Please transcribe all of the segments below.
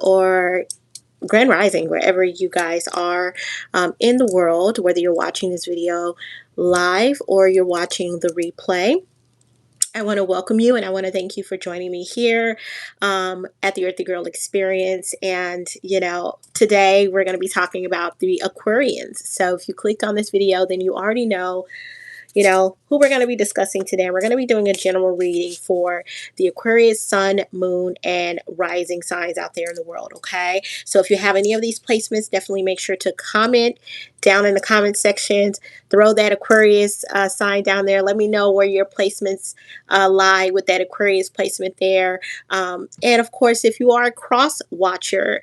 or Grand Rising, wherever you guys are in the world, whether you're watching this video live or you're watching the replay. I want to welcome you and I want to thank you for joining me here at the Earthy Girl Experience. And, today we're going to be talking about the Aquarians. So if you clicked on this video, then you already know who we're going to be discussing today. We're going to be doing a general reading for the Aquarius, Sun, Moon, and Rising signs out there in the world, okay? So if you have any of these placements, definitely make sure to comment down in the comment sections. Throw that Aquarius sign down there. Let me know where your placements lie with that Aquarius placement there. And of course, if you are a cross watcher,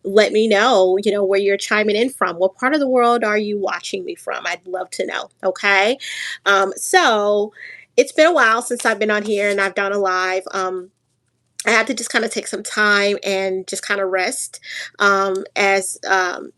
let me know, where you're chiming in from. What part of the world are you watching me from? I'd love to know, okay? So it's been a while since I've been on here and I've done a live. I had to just kind of take some time and just kind of rest. As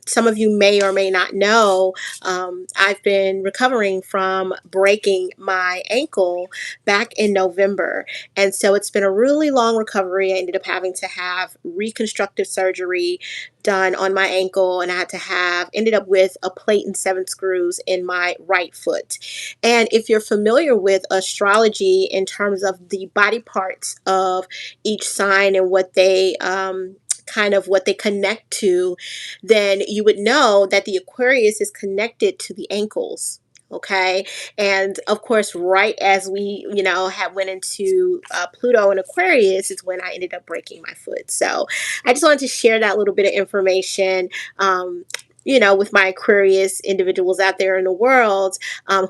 some of you may or may not know, I've been recovering from breaking my ankle back in November. And so it's been a really long recovery. I ended up having to have reconstructive surgery done on my ankle, and I had to ended up with a plate and 7 screws in my right foot. And if you're familiar with astrology in terms of the body parts of each sign and what they what they connect to, then you would know that the Aquarius is connected to the ankles. Okay. And of course, right as we, had went into Pluto and Aquarius is when I ended up breaking my foot. So I just wanted to share that little bit of information. With my Aquarius individuals out there in the world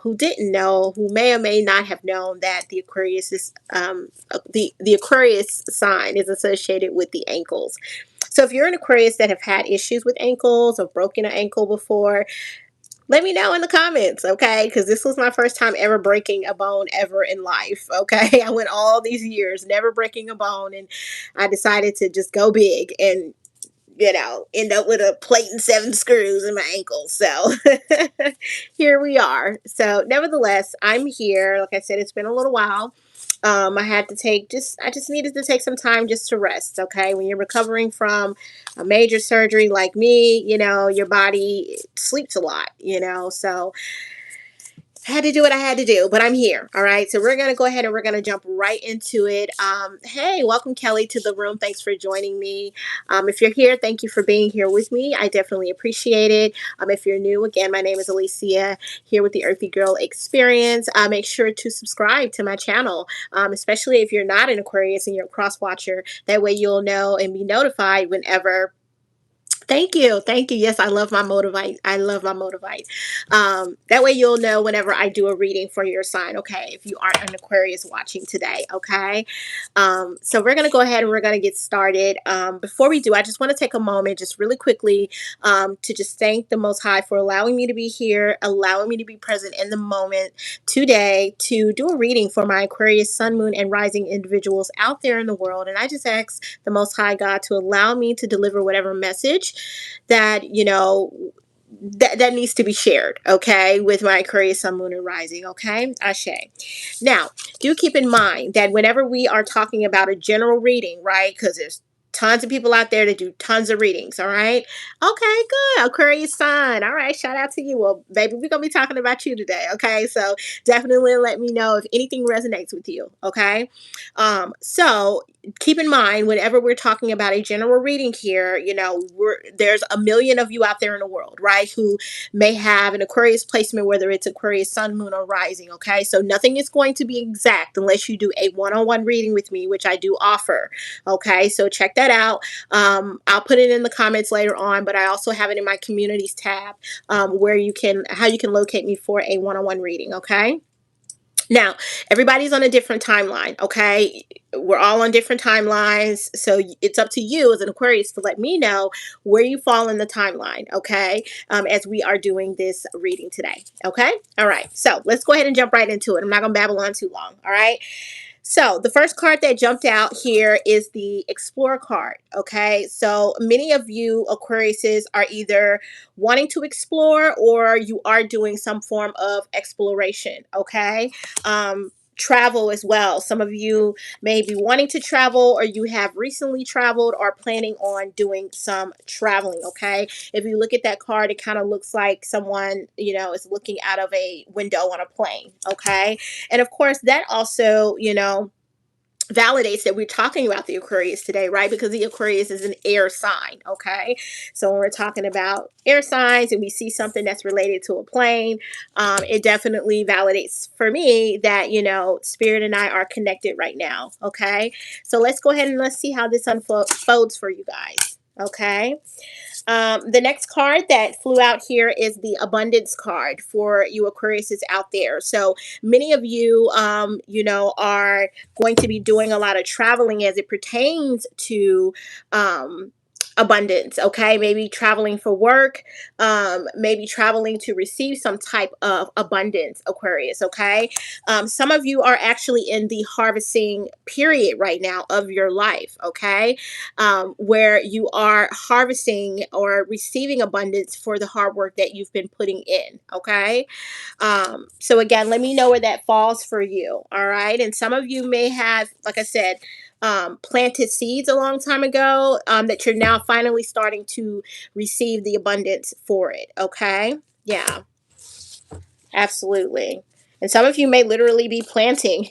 who didn't know, who may or may not have known that the Aquarius is the Aquarius sign is associated with the ankles. So if you're an Aquarius that have had issues with ankles or broken an ankle before, let me know in the comments, okay? Because this was my first time ever breaking a bone ever in life, okay? I went all these years never breaking a bone, and I decided to just go big and end up with a plate and 7 screws in my ankle. So here we are. So nevertheless, I'm here. Like I said, it's been a little while. I just needed to take some time just to rest. Okay. When you're recovering from a major surgery like me, your body sleeps a lot, so I had to do what I had to do, but I'm here. All right. So we're going to go ahead and we're going to jump right into it. Hey, welcome, Kelly, to the room. Thanks for joining me. If you're here, thank you for being here with me. I definitely appreciate it. If you're new, again, my name is Alicia here with the Earthy Girl Experience. Make sure to subscribe to my channel, especially if you're not an Aquarius and you're a cross watcher. That way you'll know and be notified whenever. Thank you. Thank you. Yes, I love my Motivite. I love my Motivite. That way you'll know whenever I do a reading for your sign, okay, if you aren't an Aquarius watching today, okay? So we're going to go ahead and we're going to get started. Before we do, I just want to take a moment just really quickly to just thank the Most High for allowing me to be here, allowing me to be present in the moment today to do a reading for my Aquarius, Sun, Moon, and Rising individuals out there in the world. And I just ask the Most High God to allow me to deliver whatever message that that needs to be shared, okay, with my Aquarius, Sun, Moon, and Rising, okay? Ashe. Now, do keep in mind that whenever we are talking about a general reading, right, because there's tons of people out there that do tons of readings, all right? Okay, good. Aquarius sign. All right, shout out to you. Well, baby, we're going to be talking about you today, okay? So definitely let me know if anything resonates with you, okay? So keep in mind, whenever we're talking about a general reading here, there's a million of you out there in the world, right, who may have an Aquarius placement, whether it's Aquarius, Sun, Moon, or Rising, okay? So nothing is going to be exact unless you do a one-on-one reading with me, which I do offer, okay? So check that out. I'll put it in the comments later on, but I also have it in my communities tab how you can locate me for a one-on-one reading, okay? Now, everybody's on a different timeline, okay? We're all on different timelines. So it's up to you as an Aquarius to let me know where you fall in the timeline, okay? As we are doing this reading today, okay? All right. So let's go ahead and jump right into it. I'm not going to babble on too long, all right? So the first card that jumped out here is the Explorer card, okay? So many of you Aquariuses are either wanting to explore or you are doing some form of exploration, okay? travel as well. Some of you may be wanting to travel, or you have recently traveled or planning on doing some traveling. Okay. If you look at that card, it kind of looks like someone, is looking out of a window on a plane. Okay. And of course, that also, validates that we're talking about the Aquarius today, right? Because the Aquarius is an air sign, okay? So when we're talking about air signs and we see something that's related to a plane, it definitely validates for me that, Spirit and I are connected right now, okay? So let's go ahead and let's see how this unfolds for you guys, okay? The next card that flew out here is the abundance card for you Aquariuses out there. So many of you, are going to be doing a lot of traveling as it pertains to abundance. Okay, maybe traveling for work, maybe traveling to receive some type of abundance, Aquarius. Okay, some of you are actually in the harvesting period right now of your life. Okay, where you are harvesting or receiving abundance for the hard work that you've been putting in. Okay. So again, let me know where that falls for you. All right. And some of you may have, like I said, planted seeds a long time ago, that you're now finally starting to receive the abundance for it. Okay. Yeah. Absolutely. And some of you may literally be planting,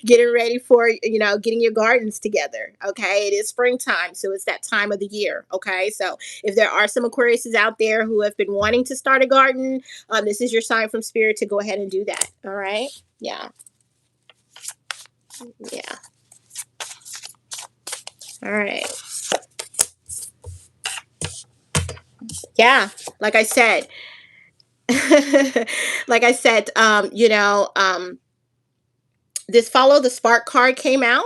getting ready for, getting your gardens together. Okay. It is springtime. So it's that time of the year. Okay. So if there are some Aquariuses out there who have been wanting to start a garden, this is your sign from Spirit to go ahead and do that. All right. Yeah. Yeah. All right. Yeah. Like I said, like I said, this follow the spark card came out.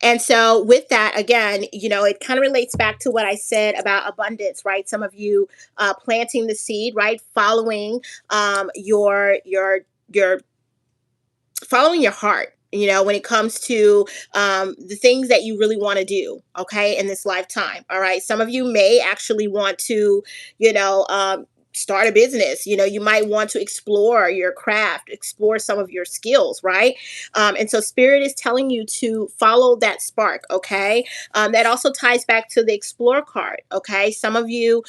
And so, with that, again, it kind of relates back to what I said about abundance, right? Some of you planting the seed, right? Your following your heart. When it comes to the things that you really want to do, okay, in this lifetime. All right. Some of you may actually want to, start a business. You might want to explore your craft, explore some of your skills, right? And so Spirit is telling you to follow that spark, okay? That also ties back to the Explore card, okay? Some of you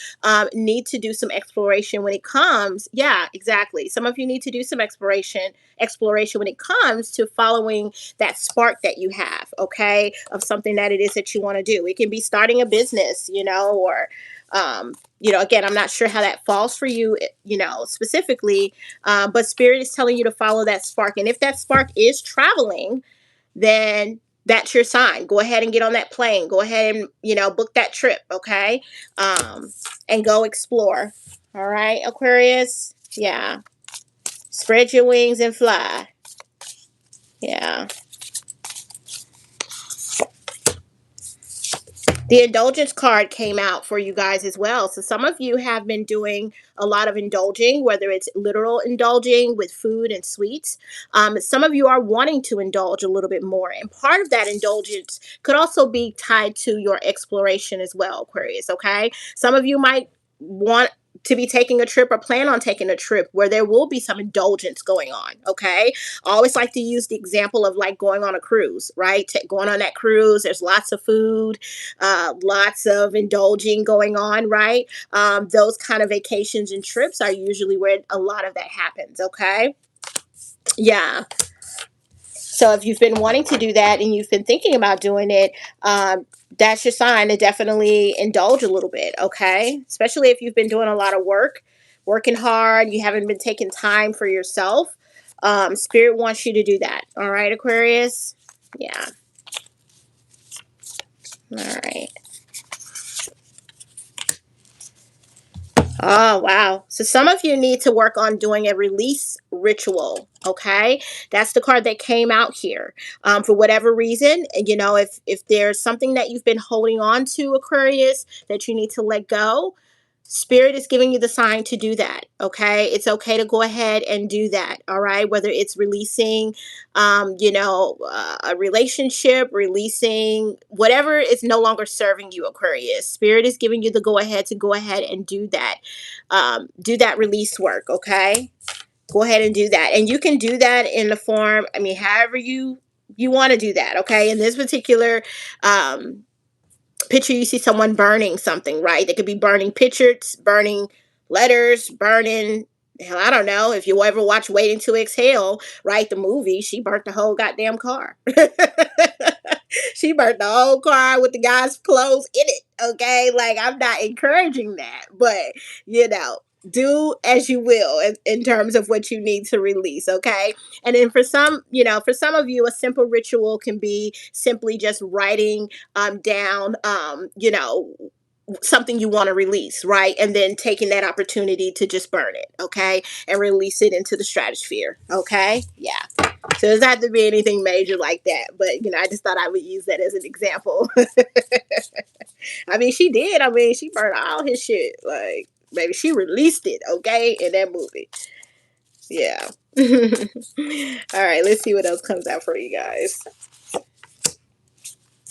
need to do some exploration when it comes. Yeah, exactly. Some of you need to do some exploration when it comes to following that spark that you have, okay, of something that it is that you want to do. It can be starting a business, or again, I'm not sure how that falls for you, specifically, but Spirit is telling you to follow that spark. And if that spark is traveling, then that's your sign. Go ahead and get on that plane. Go ahead and, book that trip. Okay. And go explore. All right, Aquarius. Yeah. Spread your wings and fly. Yeah. The indulgence card came out for you guys as well. So some of you have been doing a lot of indulging, whether it's literal indulging with food and sweets. Some of you are wanting to indulge a little bit more. And part of that indulgence could also be tied to your exploration as well, Aquarius. Okay. Some of you might want to be taking a trip or plan on taking a trip where there will be some indulgence going on. Okay. I always like to use the example of like going on a cruise, right? Going on that cruise, there's lots of food, lots of indulging going on, right? Those kind of vacations and trips are usually where a lot of that happens. Okay. Yeah. So if you've been wanting to do that and you've been thinking about doing it, that's your sign to definitely indulge a little bit, okay? Especially if you've been doing a lot of work, working hard, you haven't been taking time for yourself. Spirit wants you to do that. All right, Aquarius? Yeah. All right. Oh, wow. So some of you need to work on doing a release ritual. Okay. That's the card that came out here. For whatever reason, if there's something that you've been holding on to, Aquarius, that you need to let go, Spirit is giving you the sign to do that. Okay. It's okay to go ahead and do that. All right. Whether it's releasing, a relationship, releasing whatever is no longer serving you, Aquarius. Spirit is giving you the go ahead to go ahead and do that. Do that release work. Okay. go ahead and do that. And you can do that in the form, I mean, however you want to do that. Okay. In this particular picture, you see someone burning something, right? They could be burning pictures, burning letters, burning, hell, I don't know. If you ever watch Waiting to Exhale, right, the movie, she burnt the whole goddamn car. She burnt the whole car with the guy's clothes in it. Okay, like, I'm not encouraging that, but you know, do as you will in terms of what you need to release. Okay. And then for some, for some of you, a simple ritual can be simply just writing down, something you want to release, right? And then taking that opportunity to just burn it, okay? And release it into the stratosphere, okay? Yeah. So it doesn't have to be anything major like that, but I just thought I would use that as an example. I mean, she did. I mean, she burned all his shit. Like, maybe she released it, okay, in that movie. Yeah. All right, let's see what else comes out for you guys.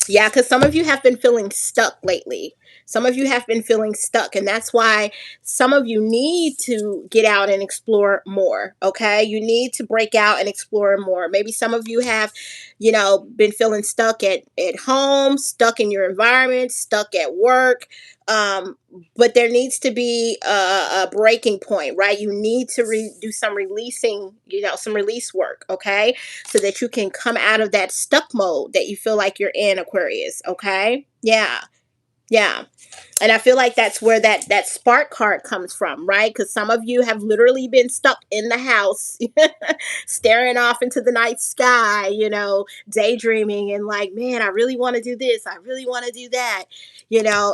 Yeah, because some of you have been feeling stuck lately. Some of you have been feeling stuck, and that's why some of you need to get out and explore more. Okay, you need to break out and explore more. Maybe some of you have, been feeling stuck at home, stuck in your environment, stuck at work. Um, but there needs to be a breaking point, right? You need to do some releasing, some release work, okay? So that you can come out of that stuck mode that you feel like you're in, Aquarius, okay? Yeah. Yeah. And I feel like that's where that spark card comes from, right? Because some of you have literally been stuck in the house, staring off into the night sky, daydreaming and like, man, I really want to do this. I really want to do that,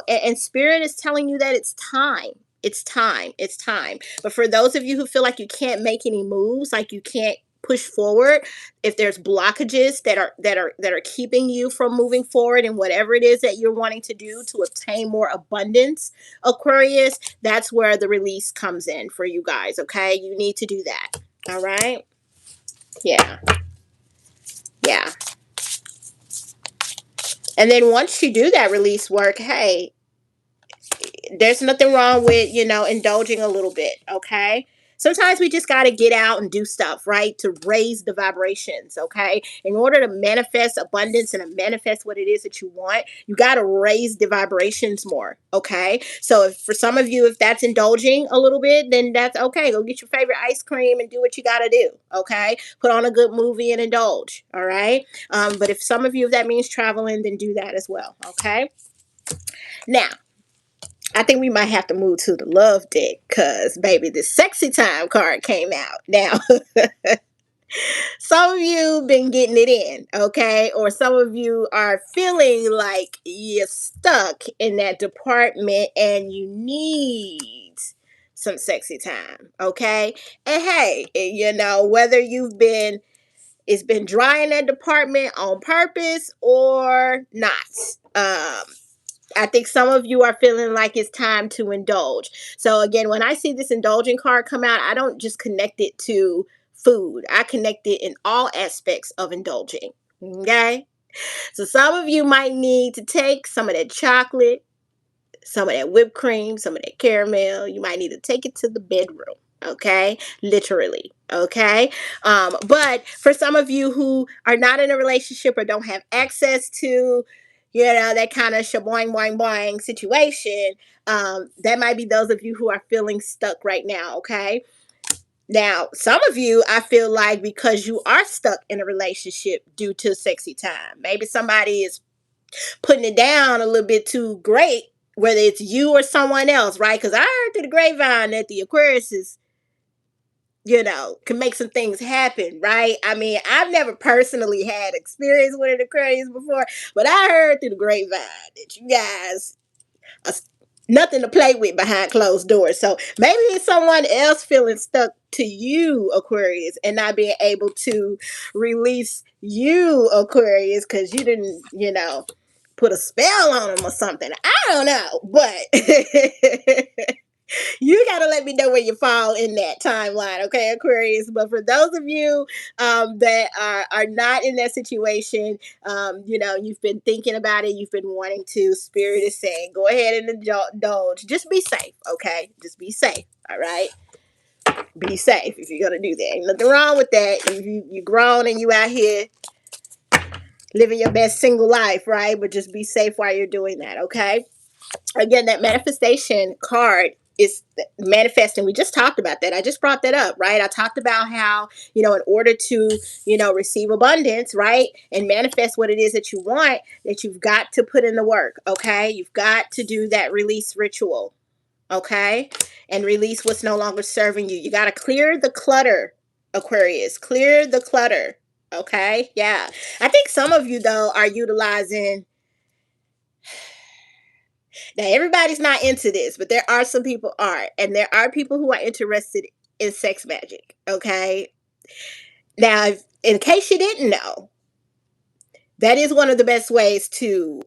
and Spirit is telling you that it's time. It's time. It's time. But for those of you who feel like you can't make any moves, like you can't push forward, if there's blockages that are keeping you from moving forward in whatever it is that you're wanting to do to obtain more abundance, Aquarius, that's where the release comes in for you guys. Okay, you need to do that. All right. Yeah. Yeah. And then once you do that release work, hey, there's nothing wrong with, indulging a little bit, okay? Sometimes we just got to get out and do stuff, right? To raise the vibrations, okay? In order to manifest abundance and to manifest what it is that you want, you got to raise the vibrations more, okay? So if, for some of you, if that's indulging a little bit, then that's okay. Go get your favorite ice cream and do what you got to do, okay? Put on a good movie and indulge, all right? But if some of you, if that means traveling, then do that as well, okay? Now, I think we might have to move to the love deck because, baby, the sexy time card came out. Now, some of you been getting it in, okay? Or some of you are feeling like you're stuck in that department and you need some sexy time, okay? And hey, whether it's been dry in that department on purpose or not. I think some of you are feeling like it's time to indulge. So again, when I see this indulging card come out, I don't just connect it to food. I connect it in all aspects of indulging. Okay? So some of you might need to take some of that chocolate, some of that whipped cream, some of that caramel. You might need to take it to the bedroom. Okay, literally. Okay, but for some of you who are not in a relationship or don't have access to, that kind of shaboing boing boing situation, that might be those of you who are feeling stuck right now. Okay, now some of you, I feel like, because you are stuck in a relationship due to sexy time, maybe somebody is putting it down a little bit too great, whether it's you or someone else, right? Because I heard through the grapevine that the Aquarius is, can make some things happen, right? I mean, I've never personally had experience with an Aquarius before, but I heard through the grapevine that you guys are nothing to play with behind closed doors. So maybe it's someone else feeling stuck to you, Aquarius, and not being able to release you, Aquarius, because you didn't, put a spell on them or something. I don't know, but you got to let me know where you fall in that timeline, okay, Aquarius? But for those of you that are not in that situation, you've been thinking about it, you've been wanting to, Spirit is saying, go ahead and indulge. Just be safe, okay? Just be safe, all right? Be safe if you're gonna do that. Ain't nothing wrong with that. If you grown and you out here living your best single life, right? But just be safe while you're doing that, okay? Again, that manifestation card is manifesting. We just talked about that. I just brought that up, right? I talked about how, in order to, receive abundance, right? And manifest what it is that you want, that you've got to put in the work, okay? You've got to do that release ritual, okay? And release what's no longer serving you. You got to clear the clutter, Aquarius. Clear the clutter, okay? Yeah. I think some of you, though, are utilizing. Now, everybody's not into this, but there are some people are. And there are people who are interested in sex magic, okay? Now, in case you didn't know, that is one of the best ways to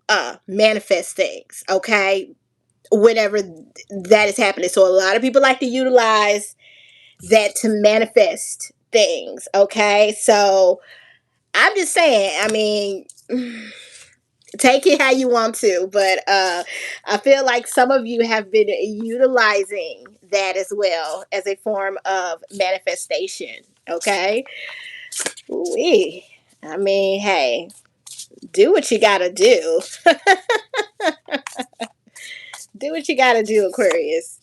manifest things, okay? Whenever that is happening. So a lot of people like to utilize that to manifest things, okay? So I'm just saying, I mean, take it how you want to, but I feel like some of you have been utilizing that as well as a form of manifestation, okay? Ooh-wee. I mean, hey, do what you gotta do. Do what you gotta do, Aquarius.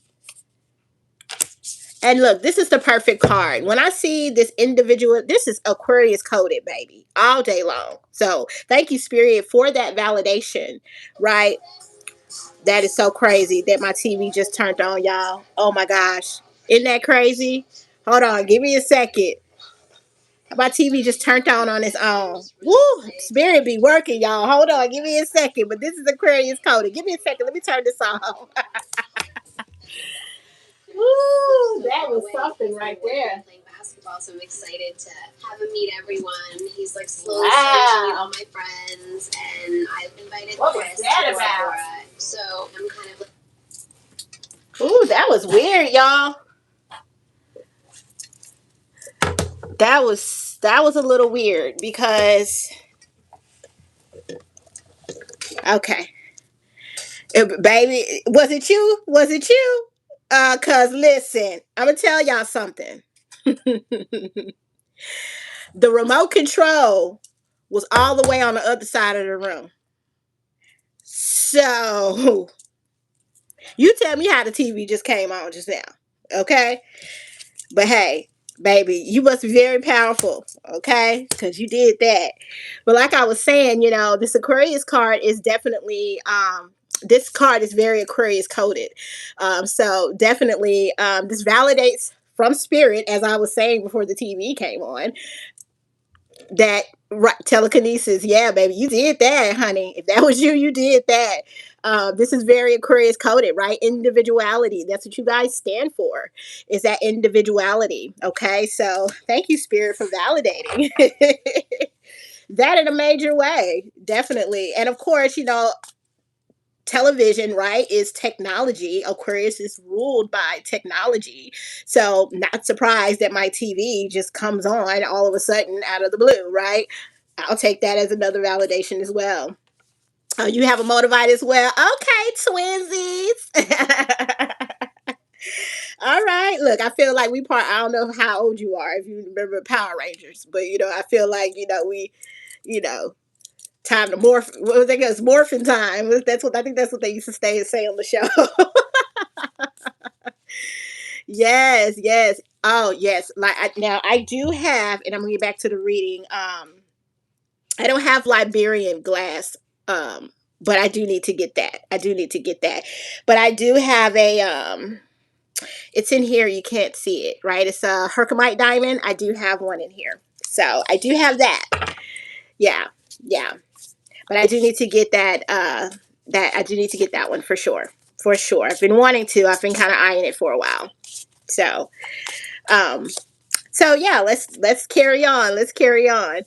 And look, this is the perfect card. When I see this individual, this is Aquarius coded, baby, all day long. So thank you, Spirit, for that validation, right? That is so crazy that my TV just turned on, y'all. Oh my gosh. Isn't that crazy? Hold on, give me a second. My TV just turned on its own. Woo! Spirit be working, y'all. Hold on, give me a second. But this is Aquarius coded. Give me a second. Let me turn this on. Woo! That was something right there. Playing basketball, so I'm excited to have him meet everyone. He's like slowly starting to meet all my friends, and I've invited Chris to Aurora. So I'm kind of like, ooh, that was weird, y'all. That was a little weird because okay. Baby, was it you? Was it you? Cause listen, I'm gonna tell y'all something. The remote control was all the way on the other side of the room. So you tell me how the TV just came on just now. Okay? But hey, baby, you must be very powerful, okay? Because you did that. But like I was saying, this Aquarius card is definitely this card is very Aquarius coded. So definitely this validates from spirit, as I was saying before the TV came on, that right, telekinesis. Yeah, baby, you did that, honey. If that was you, you did that. This is very Aquarius coded, right? Individuality. That's what you guys stand for, is that individuality. Okay, so thank you, Spirit, for validating that in a major way. Definitely. And of course, television, right, is technology. Aquarius is ruled by technology. So not surprised that my TV just comes on all of a sudden out of the blue, right? I'll take that as another validation as well. You have a motivate as well. Okay, twinsies. All right. Look, I feel like I don't know how old you are, if you remember Power Rangers, but I feel like, we, you know, time to morph. What was that? It's morphin' time. That's what I think. That's what they used to say on the show. Yes, yes. Oh, yes. Now I do have, and I'm gonna get back to the reading. I don't have Liberian glass, but I do need to get that. I do need to get that. But I do have a. It's in here. You can't see it, right? It's a Herkimer diamond. I do have one in here, so I do have that. Yeah, yeah. But I do need to get that. That I do need to get that one for sure. For sure. I've been wanting to. I've been kind of eyeing it for a while. So, um, so yeah, let's carry on. Let's carry on.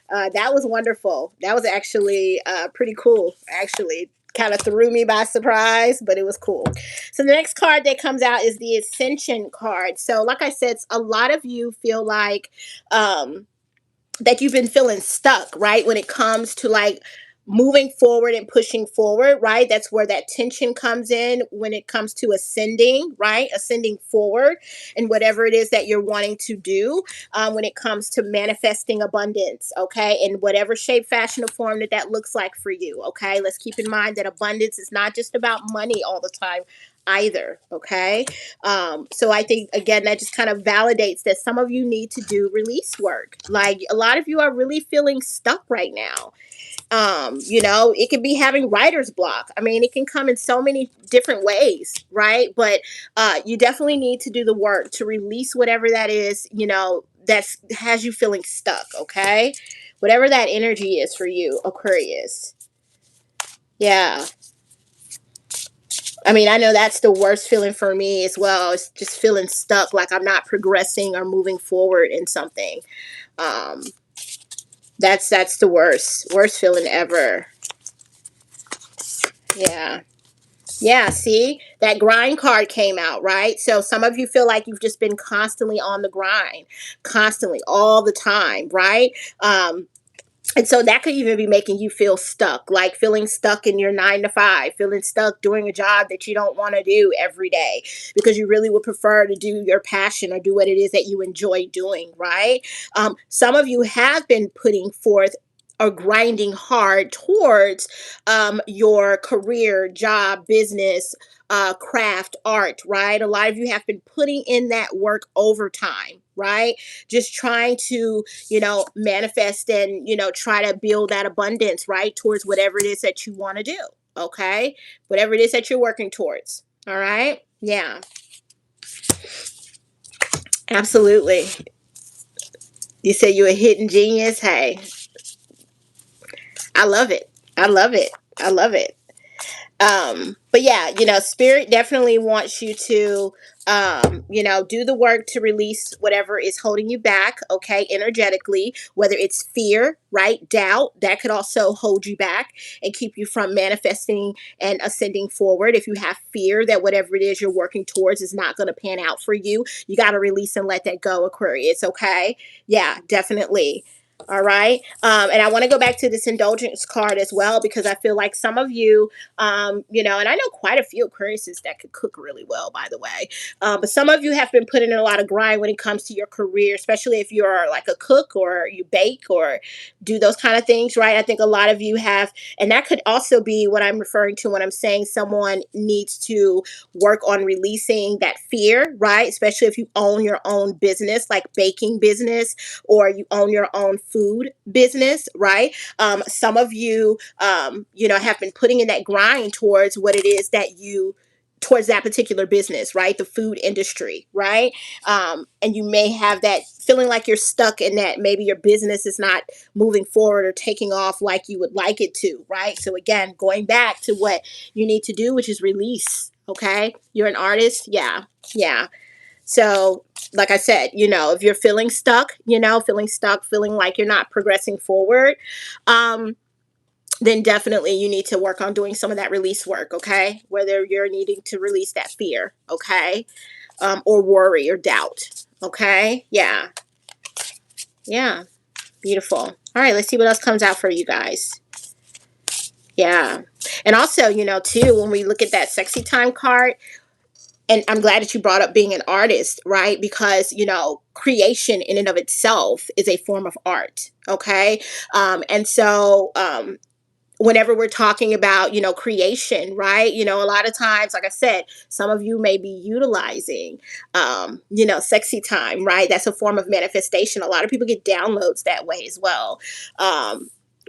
That was wonderful. That was actually pretty cool. Actually, kind of threw me by surprise, but it was cool. So the next card that comes out is the Ascension card. So, like I said, a lot of you feel like that you've been feeling stuck, right? When it comes to like moving forward and pushing forward, right? That's where that tension comes in when it comes to ascending, right? Ascending forward and whatever it is that you're wanting to do, when it comes to manifesting abundance, okay? In whatever shape, fashion, or form that looks like for you, okay? Let's keep in mind that abundance is not just about money all the time either, okay? So I think, again, that just kind of validates that some of you need to do release work. Like, a lot of you are really feeling stuck right now. It could be having writer's block. I mean, it can come in so many different ways, right? But you definitely need to do the work to release whatever that is, that's has you feeling stuck, okay? Whatever that energy is for you, Aquarius. Yeah. I mean, I know that's the worst feeling for me as well. It's just feeling stuck, like I'm not progressing or moving forward in something. Um, that's the worst feeling ever. Yeah. Yeah, see, that grind card came out, right? So some of you feel like you've just been constantly on the grind, constantly, all the time, right? And so that could even be making you feel stuck, like feeling stuck in your 9 to 5, feeling stuck doing a job that you don't want to do every day because you really would prefer to do your passion or do what it is that you enjoy doing, right? Some of you have been putting forth or grinding hard towards your career, job, business, craft, art, right? A lot of you have been putting in that work overtime, right? Just trying to manifest and, try to build that abundance, right? Towards whatever it is that you want to do. Okay. Whatever it is that you're working towards. All right. Yeah. Absolutely. You say you're a hidden genius. Hey, I love it. I love it. I love it. But yeah, spirit definitely wants you to do the work to release whatever is holding you back, okay, energetically, whether it's fear, right, doubt, that could also hold you back and keep you from manifesting and ascending forward. If you have fear that whatever it is you're working towards is not going to pan out for you, you got to release and let that go, Aquarius, okay? Yeah, definitely. All right. And I want to go back to this indulgence card as well, because I feel like some of you, and I know quite a few Aquariuses that could cook really well, by the way. But some of you have been putting in a lot of grind when it comes to your career, especially if you're like a cook or you bake or do those kind of things, right? I think a lot of you have, and that could also be what I'm referring to when I'm saying someone needs to work on releasing that fear, right? Especially if you own your own business, like baking business, or you own your own food business, right? Some of you, have been putting in that grind towards what it is that you towards that particular business, right? The food industry, right? And you may have that feeling like you're stuck in that maybe your business is not moving forward or taking off like you would like it to, right? So again, going back to what you need to do, which is release. Okay, you're an artist. Yeah, yeah. So, like I said, if you're feeling stuck, feeling like you're not progressing forward, then definitely you need to work on doing some of that release work, okay? Whether you're needing to release that fear, okay? Or worry or doubt, okay? Yeah. Yeah. Beautiful. All right, let's see what else comes out for you guys. Yeah. And also, too, when we look at that sexy time card, and I'm glad that you brought up being an artist, right? Because, creation in and of itself is a form of art, okay? And so, whenever we're talking about, creation, right? A lot of times, like I said, some of you may be utilizing, sexy time, right? That's a form of manifestation. A lot of people get downloads that way as well.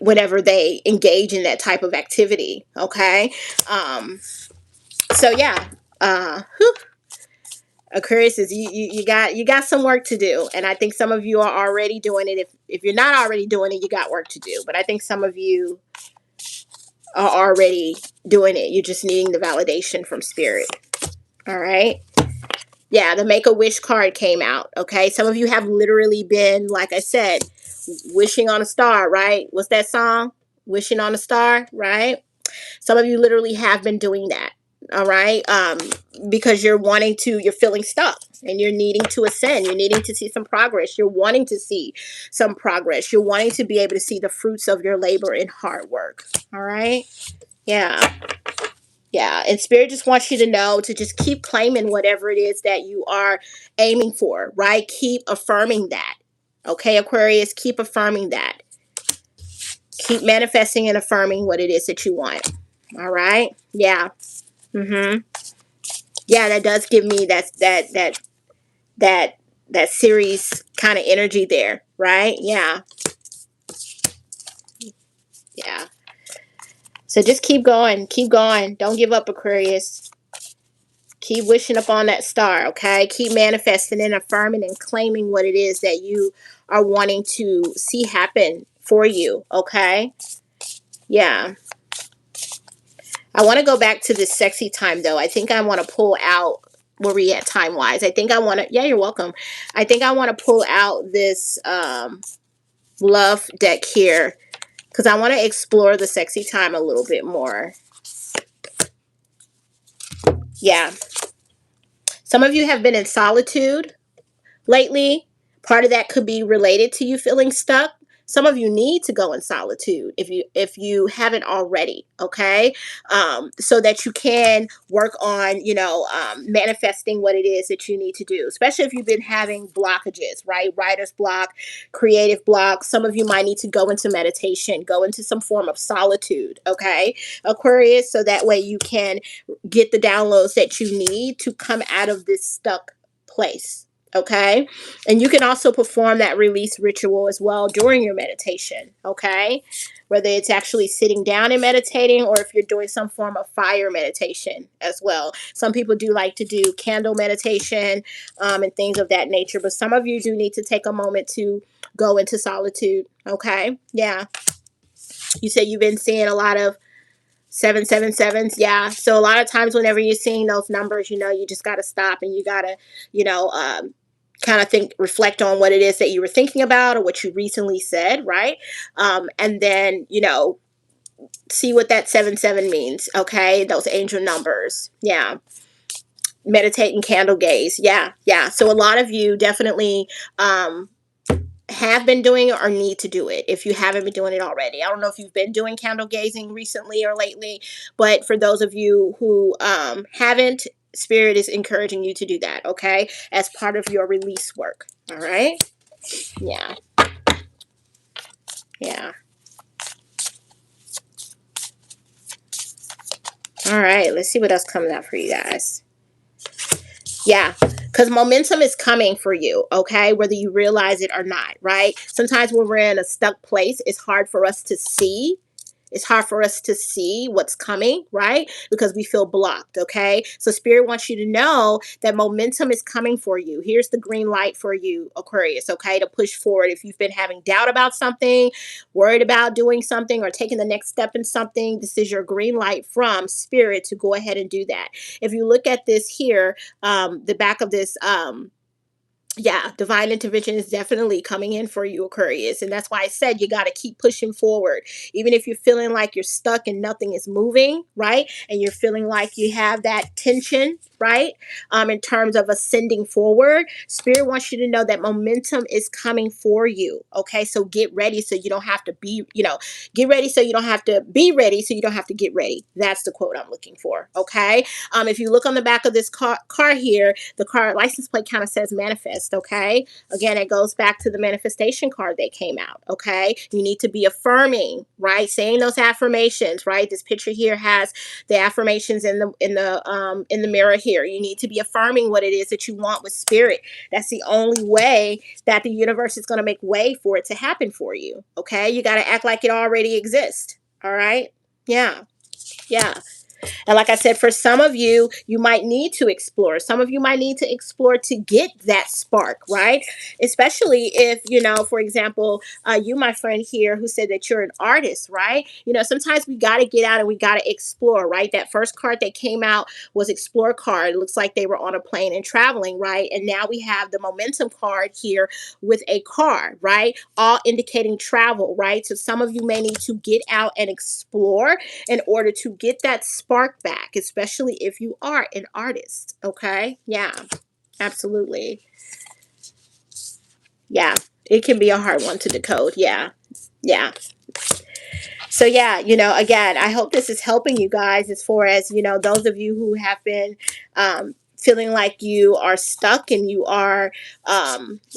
Whenever they engage in that type of activity, okay? So yeah, whew, Aquarius is you got some work to do, and I think some of you are already doing it. If you're not already doing it, you got work to do. But I think some of you are already doing it. You're just needing the validation from spirit. All right. Yeah, the Make a Wish card came out. Okay, some of you have literally been, like I said, wishing on a star. Right? What's that song? Wishing on a star. Right? Some of you literally have been doing that. All right. Because you're feeling stuck and you're needing to ascend. You're needing to see some progress. You're wanting to see some progress. You're wanting to be able to see the fruits of your labor and hard work. All right. Yeah. Yeah. And Spirit just wants you to know to just keep claiming whatever it is that you are aiming for, right? Keep affirming that. Okay, Aquarius, keep affirming that. Keep manifesting and affirming what it is that you want. All right. Yeah. Mm-hmm. Yeah, that does give me that that series kind of energy there, right? Yeah. Yeah. So just keep going. Keep going. Don't give up, Aquarius. Keep wishing upon that star, okay? Keep manifesting and affirming and claiming what it is that you are wanting to see happen for you, okay? Yeah. I want to go back to this sexy time, though. I think I want to pull out where we at time wise. I think I want to, yeah, you're welcome. I think I want to pull out this love deck here because I want to explore the sexy time a little bit more. Yeah. Some of you have been in solitude lately. Part of that could be related to you feeling stuck. Some of you need to go in solitude if you haven't already, okay? So that you can work on, manifesting what it is that you need to do, especially if you've been having blockages, right? Writer's block, creative block. Some of you might need to go into meditation, go into some form of solitude, okay? Aquarius, so that way you can get the downloads that you need to come out of this stuck place. Okay. And you can also perform that release ritual as well during your meditation. Okay. Whether it's actually sitting down and meditating or if you're doing some form of fire meditation as well. Some people do like to do candle meditation and things of that nature. But some of you do need to take a moment to go into solitude. Okay. Yeah. You said you've been seeing a lot of 777s. Yeah. So a lot of times whenever you're seeing those numbers, you just got to stop and you got to, kind of reflect on what it is that you were thinking about or what you recently said. Right. And then, see what that 77 means. Okay. Those angel numbers. Yeah. Meditate and candle gaze. Yeah. Yeah. So a lot of you definitely, have been doing it or need to do it if you haven't been doing it already. I don't know if you've been doing candle gazing recently or lately, but for those of you who haven't, Spirit is encouraging you to do that, okay, as part of your release work. All right. Yeah. Yeah. All right, let's see what else comes out for you guys. Yeah, because momentum is coming for you, okay, whether you realize it or not, right? Sometimes when we're in a stuck place, it's hard for us to see. It's hard for us to see what's coming, right? Because we feel blocked, okay? So Spirit wants you to know that momentum is coming for you. Here's the green light for you, Aquarius, okay, to push forward. If you've been having doubt about something, worried about doing something, or taking the next step in something, this is your green light from Spirit to go ahead and do that. If you look at this here, the back of this, yeah, divine intervention is definitely coming in for you, Aquarius. And that's why I said you got to keep pushing forward. Even if you're feeling like you're stuck and nothing is moving, right? And you're feeling like you have that tension, right? In terms of ascending forward, Spirit wants you to know that momentum is coming for you. Okay. So get ready so you don't have to be, get ready so you don't have to be ready so you don't have to get ready. That's the quote I'm looking for. Okay. If you look on the back of this car here, the car license plate kind of says manifest. Okay. Again, it goes back to the manifestation card that came out. Okay. You need to be affirming, right? Saying those affirmations, right? This picture here has the affirmations in the mirror here. You need to be affirming what it is that you want with Spirit. That's the only way that the universe is going to make way for it to happen for you. Okay. You got to act like it already exists. All right. Yeah. Yeah. And like I said, for some of you, you might need to explore. Some of you might need to explore to get that spark, right? Especially if, for example, you, my friend here, who said that you're an artist, right? Sometimes we got to get out and we got to explore, right? That first card that came out was Explore card. It looks like they were on a plane and traveling, right? And now we have the Momentum card here with a car, right? All indicating travel, right? So some of you may need to get out and explore in order to get that spark spark back, especially if you are an artist. Okay. Yeah, absolutely. Yeah, it can be a hard one to decode. Yeah. Yeah. So yeah, again, I hope this is helping you guys as far as, those of you who have been feeling like you are stuck and you are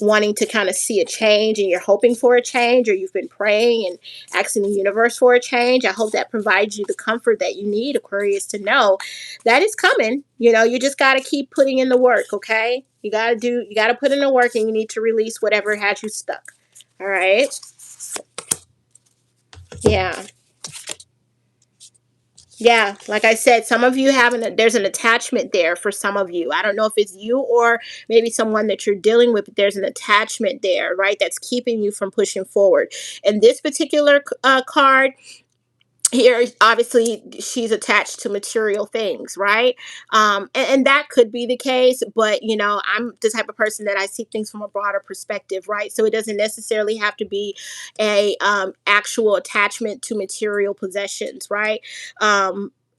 wanting to kind of see a change and you're hoping for a change, or you've been praying and asking the universe for a change. I hope that provides you the comfort that you need, Aquarius, to know that it's coming. You just got to keep putting in the work. Okay. You got to put in the work, and you need to release whatever has you stuck. All right. Yeah. Yeah, like I said, some of you there's an attachment there for some of you. I don't know if it's you or maybe someone that you're dealing with, but there's an attachment there, right? That's keeping you from pushing forward. And this particular card here, obviously she's attached to material things, right? And that could be the case, but I'm the type of person that I see things from a broader perspective, right? So it doesn't necessarily have to be a actual attachment to material possessions, right?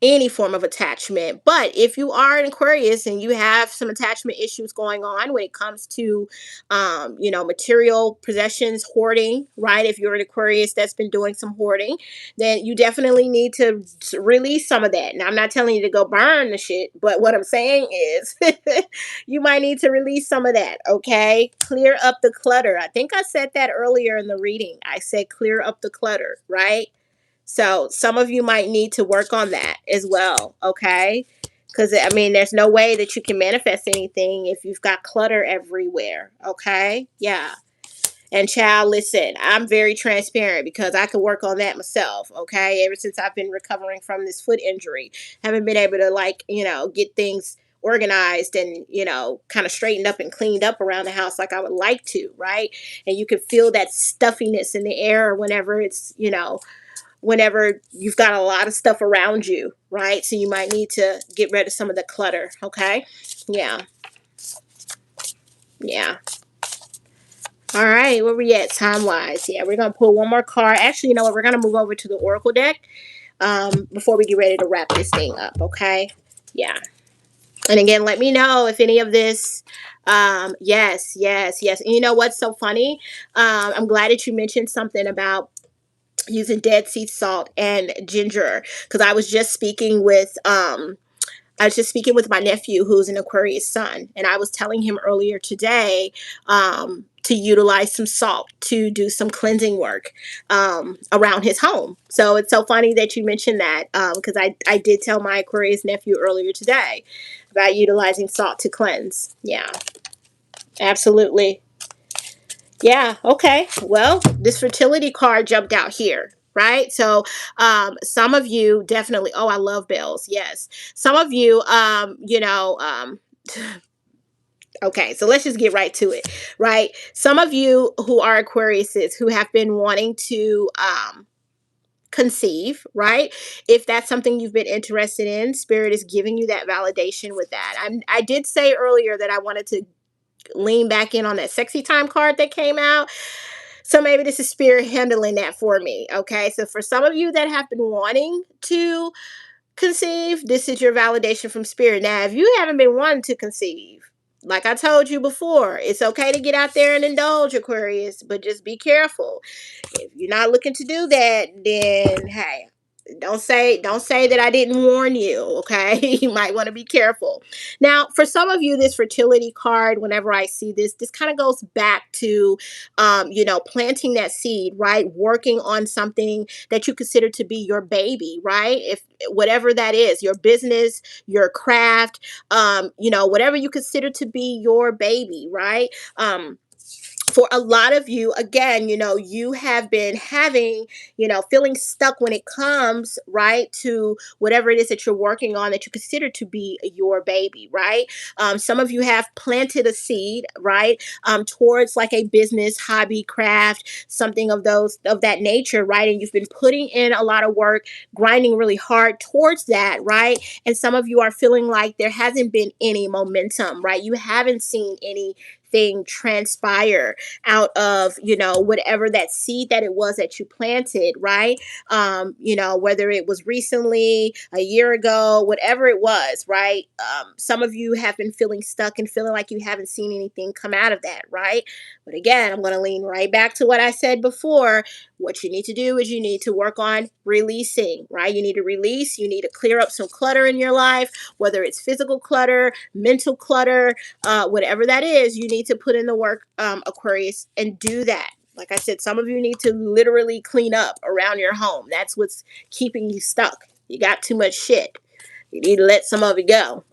Any form of attachment. But if you are an Aquarius and you have some attachment issues going on when it comes to material possessions, hoarding, right? If you're an Aquarius that's been doing some hoarding, then you definitely need to release some of that. Now, I'm not telling you to go burn the shit, but what I'm saying is you might need to release some of that, okay? Clear up the clutter. I think I said that earlier in the reading. I said clear up the clutter, right? So some of you might need to work on that as well, okay? Because, I mean, there's no way that you can manifest anything if you've got clutter everywhere, okay? Yeah. And child, listen, I'm very transparent because I could work on that myself, okay? Ever since I've been recovering from this foot injury, haven't been able to get things organized and, kind of straightened up and cleaned up around the house like I would like to, right? And you can feel that stuffiness in the air whenever you've got a lot of stuff around you, right? So you might need to get rid of some of the clutter, okay? Yeah. Yeah. All right, where we at time-wise? Yeah, we're going to pull one more card. Actually, you know what? We're going to move over to the Oracle deck before we get ready to wrap this thing up, okay? Yeah. And again, let me know if any of this, yes, yes, yes. And you know what's so funny? I'm glad that you mentioned something about using dead sea salt and ginger, because I was just speaking with my nephew who's an Aquarius sun, and I was telling him earlier today to utilize some salt to do some cleansing work around his home. So it's so funny that you mentioned that, because I did tell my Aquarius nephew earlier today about utilizing salt to cleanse. Yeah, absolutely. Yeah, okay. Well, this fertility card jumped out here, right? So some of you definitely, oh, I love bells. Yes. Some of you, okay, so let's just get right to it, right? Some of you who are Aquariuses who have been wanting to conceive, right? If that's something you've been interested in, Spirit is giving you that validation with that. I did say earlier that I wanted to lean back in on that sexy time card that came out. So maybe this is Spirit handling that for me. Okay. So for some of you that have been wanting to conceive, this is your validation from Spirit. Now, if you haven't been wanting to conceive, like I told you before, it's okay to get out there and indulge, Aquarius, but just be careful. If you're not looking to do that, then hey, don't say that I didn't warn you, okay? You might want to be careful. Now, for some of you, this fertility card, whenever I see this kind of goes back to planting that seed, right? Working on something that you consider to be your baby, right? If whatever that is, your business, your craft, whatever you consider to be your baby, right? For a lot of you, again, you have been having, feeling stuck when it comes, right, to whatever it is that you're working on that you consider to be your baby, right? Some of you have planted a seed, right, towards like a business, hobby, craft, something of that nature, right? And you've been putting in a lot of work, grinding really hard towards that, right? And some of you are feeling like there hasn't been any momentum, right? You haven't seen any thing transpire out of, whatever that seed that it was that you planted, right? Whether it was recently, a year ago, whatever it was, right? Some of you have been feeling stuck and feeling like you haven't seen anything come out of that, right? But again, I'm going to lean right back to what I said before. What you need to do is you need to work on releasing, right? You need to release, you need to clear up some clutter in your life, whether it's physical clutter, mental clutter, whatever that is, you need to put in the work, Aquarius, and do that. Like I said, some of you need to literally clean up around your home. That's what's keeping you stuck. You got too much shit. You need to let some of it go.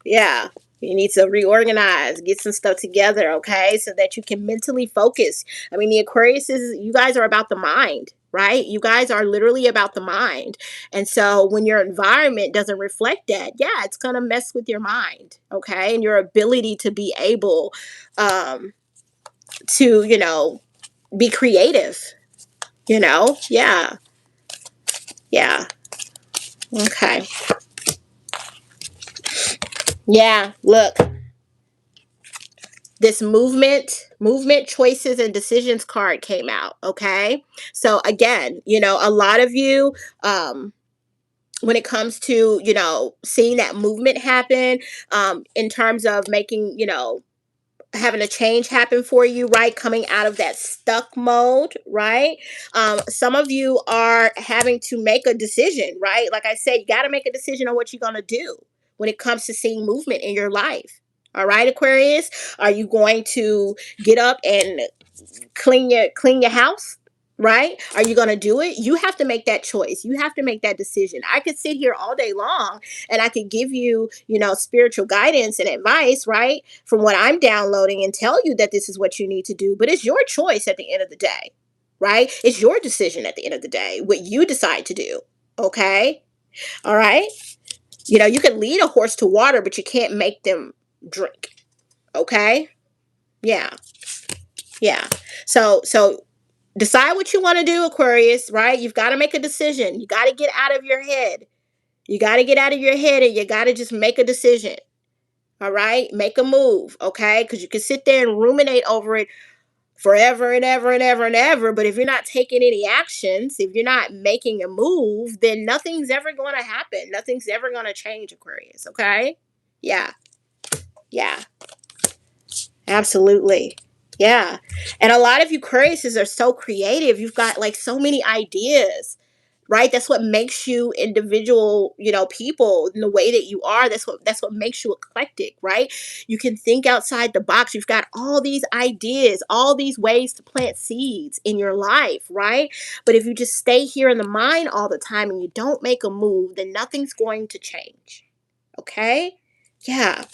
Yeah. You need to reorganize, get some stuff together, okay? So that you can mentally focus. I mean, the Aquarius you guys are about the mind, right? You guys are literally about the mind. And so when your environment doesn't reflect that, yeah, it's going to mess with your mind, okay? And your ability to be able to, be creative, Yeah. Yeah. Okay. Yeah. Look, this movement choices and decisions card came out, okay? So again, a lot of you, when it comes to, seeing that movement happen, in terms of making, having a change happen for you, right? Coming out of that stuck mode, right? Some of you are having to make a decision, right? Like I said, you got to make a decision on what you're going to do when it comes to seeing movement in your life. All right, Aquarius, are you going to get up and clean your house? Right? Are you going to do it? You have to make that choice. You have to make that decision. I could sit here all day long and I could give you, spiritual guidance and advice, right? From what I'm downloading and tell you that this is what you need to do, but it's your choice at the end of the day, right? It's your decision at the end of the day, what you decide to do. Okay? All right? You can lead a horse to water, but you can't make them drink. Okay? Yeah. Yeah. So decide what you want to do, Aquarius, right? You've got to make a decision. You got to get out of your head. You got to get out of your head and you got to just make a decision. All right? Make a move, okay? Because you can sit there and ruminate over it forever and ever and ever and ever. But if you're not taking any actions, if you're not making a move, then nothing's ever going to happen. Nothing's ever going to change, Aquarius, okay? Yeah. Yeah. Absolutely. Yeah. And a lot of you Aquariuses are so creative. You've got like so many ideas, right? That's what makes you individual, people in the way that you are. That's what makes you eclectic, right? You can think outside the box. You've got all these ideas, all these ways to plant seeds in your life, right? But if you just stay here in the mind all the time and you don't make a move, then nothing's going to change. Okay? Yeah.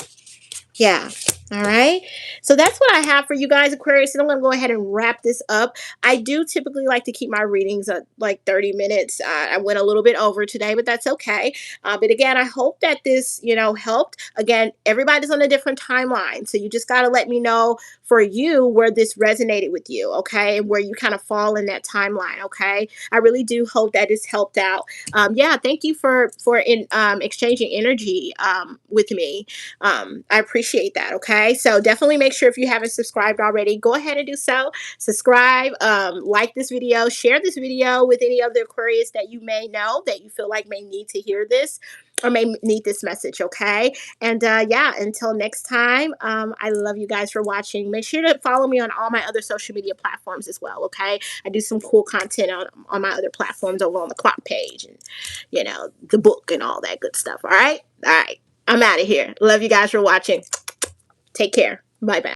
Yeah. All right. So that's what I have for you guys, Aquarius. And I'm going to go ahead and wrap this up. I do typically like to keep my readings at like 30 minutes. I went a little bit over today, but that's okay. But again, I hope that this, helped. Again, everybody's on a different timeline. So you just got to let me know for you where this resonated with you. Okay. And where you kind of fall in that timeline. Okay. I really do hope that it's helped out. Yeah. Thank you for exchanging energy with me. I appreciate that. Okay. So definitely make sure if you haven't subscribed already, go ahead and do so. Subscribe, like this video, share this video with any other Aquarius that you may know that you feel like may need to hear this or may need this message. Okay. And yeah, until next time, I love you guys for watching. Make sure to follow me on all my other social media platforms as well. Okay. I do some cool content on my other platforms over on the clock page and, the book and all that good stuff. All right. All right. I'm out of here. Love you guys for watching. Take care. Bye bye.